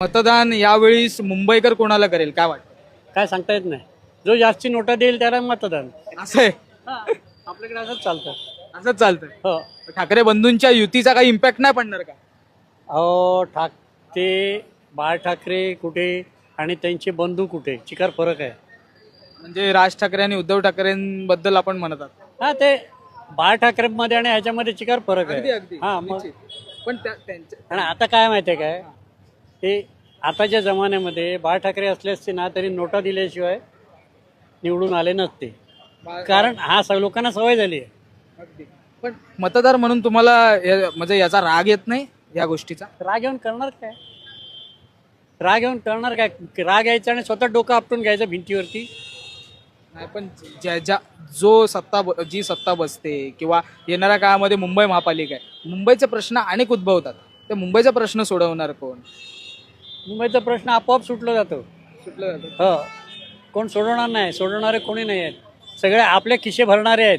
मतदान यावेळी मुंबईकर कोणाला करेल काय वाटतं? काय सांगता येत नाही. जो जास्ती नोटा देईल त्याला मतदान. असं आहे. आपल्याकडे असंच चालतं. असंच चालतंय. हो. ठाकरे बंधूंच्या युतीचा काही इम्पॅक्ट नाही पडणार का? अहो ते बाळ ठाकरे कुठे आणि त्यांचे बंधू कुठे, चिकार फरक आहे. म्हणजे राज ठाकरे आणि उद्धव ठाकरेंबद्दल आपण म्हणत आहोत. हा, ते बाळ ठाकरेमध्ये आणि ह्याच्यामध्ये चिकार फरक अगदी आहे. अगदी हा, मग निश्चित. पण त्यांच्या आणि आता काय माहितीये काय, ते आताच्या जमान्यामध्ये बाळ ठाकरे असले असते ना तरी नोटा दिल्याशिवाय निवडून आले नसते. कारण लोकांना सवय झाली आहे. अगदी. पण मतदार म्हणून तुम्हाला म्हणजे याचा राग येत नाही या गोष्टीचा? राग येऊन करणार काय? राग येऊन करणार काय? राग यायचा आणि स्वतः डोकं आपटून घ्यायचं भिंतीवरती. नाही, पण जी सत्ता बसते किंवा येणाऱ्या काळामध्ये मुंबई महापालिका आहे, मुंबईचे प्रश्न अनेक उद्भवतात. ते मुंबईचा प्रश्न सोडवणार कोण? मुंबईचा प्रश्न आपोआप सुटला जातो. सुटलं जातं. हो, कोण सोडवणार नाही. सोडवणारे कोणी नाही आहेत. सगळे आपले खिसे भरणारे आहेत.